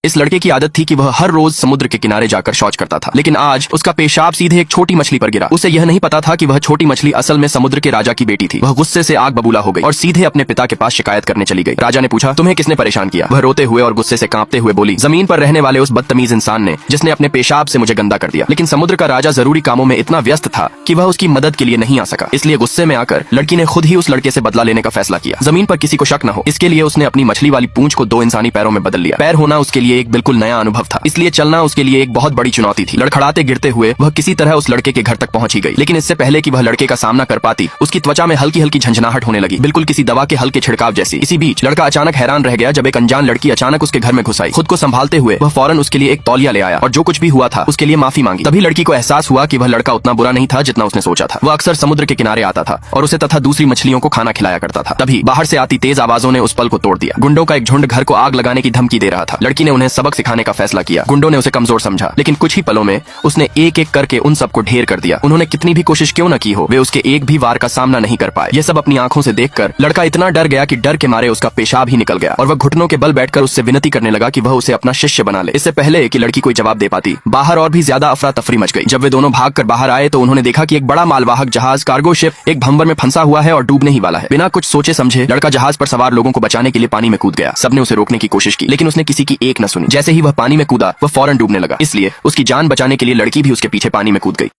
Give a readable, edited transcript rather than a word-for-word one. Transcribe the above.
इस लड़के की आदत थी कि वह हर रोज समुद्र के किनारे जाकर शौच करता था, लेकिन आज उसका पेशाब सीधे एक छोटी मछली पर गिरा। उसे यह नहीं पता था कि वह छोटी मछली असल में समुद्र के राजा की बेटी थी। वह गुस्से से आग बबूला हो गई और सीधे अपने पिता के पास शिकायत करने चली गई। राजा ने पूछा, तुम्हें किसने परेशान किया? वह रोते हुए और गुस्से से कांपते हुए बोली, जमीन पर रहने वाले उस बदतमीज इंसान ने, जिसने अपने पेशाब से मुझे गंदा कर दिया। लेकिन समुद्र का राजा जरूरी कामों में इतना व्यस्त था कि वह उसकी मदद के लिए नहीं आ सका। इसलिए गुस्से में आकर लड़की ने खुद ही उस लड़के से बदला लेने का फैसला किया। जमीन पर किसी को शक न हो, इसके लिए उसने अपनी मछली वाली पूंछ को 2 इंसानी पैरों में बदल लिया। पैर होना उसके लिए एक बिल्कुल नया अनुभव था, इसलिए चलना उसके लिए एक बहुत बड़ी चुनौती थी। लड़खड़ाते गिरते हुए वह किसी तरह उस लड़के के घर तक पहुंची गई, लेकिन इससे पहले कि वह लड़के का सामना कर पाती, उसकी त्वचा में हल्की हल्की झंझनाहट होने लगी, बिल्कुल किसी दवा के हल्के छिड़काव जैसी। इसी बीच लड़का अचानक हैरान रह गया जब एक अनजान लड़की अचानक उसके घर में घुस आई। खुद को संभालते हुए वह फौरन उसके लिए एक तौलिया ले आया और जो कुछ भी हुआ था उसके लिए माफी मांगी। तभी लड़की को एहसास हुआ कि वह लड़का उतना बुरा नहीं था जितना उसने सोचा था। वह अक्सर समुद्र के किनारे आता था और उसे तथा दूसरी मछलियों को खाना खिलाया करता था। तभी बाहर से आती तेज आवाजों ने उस पल को तोड़ दिया। गुंडों का एक झुंड घर को आग लगाने की धमकी दे रहा था। लड़की ने उन्हें सबक सिखाने का फैसला किया। गुंडों ने उसे कमजोर समझा, लेकिन कुछ ही पलों में उसने एक एक करके उन सबको ढेर कर दिया। उन्होंने कितनी भी कोशिश क्यों न की हो, वे उसके एक भी वार का सामना नहीं कर पाए। ये सब अपनी आंखों से देखकर लड़का इतना डर गया कि डर के मारे उसका पेशाब ही निकल गया और वह घुटनों के बल बैठकर उससे विनती करने लगा कि वह उसे अपना शिष्य बना ले। इससे पहले कि लड़की कोई जवाब दे पाती, बाहर और भी ज्यादा अफरा तफरी मच गई। जब वे दोनों भागकर बाहर आए तो उन्होंने देखा कि एक बड़ा मालवाहक जहाज कार्गो शिप एक भंवर में फंसा हुआ है और डूबने ही वाला है। बिना कुछ सोचे समझे लड़का जहाज पर सवार लोगों को बचाने के लिए पानी में कूद गया। सबने उसे रोकने की कोशिश की, लेकिन उसने किसी की एक न सुनी। जैसे ही वह पानी में कूदा, वह फौरन डूबने लगा। इसलिए उसकी जान बचाने के लिए लड़की भी उसके पीछे पानी में कूद गई।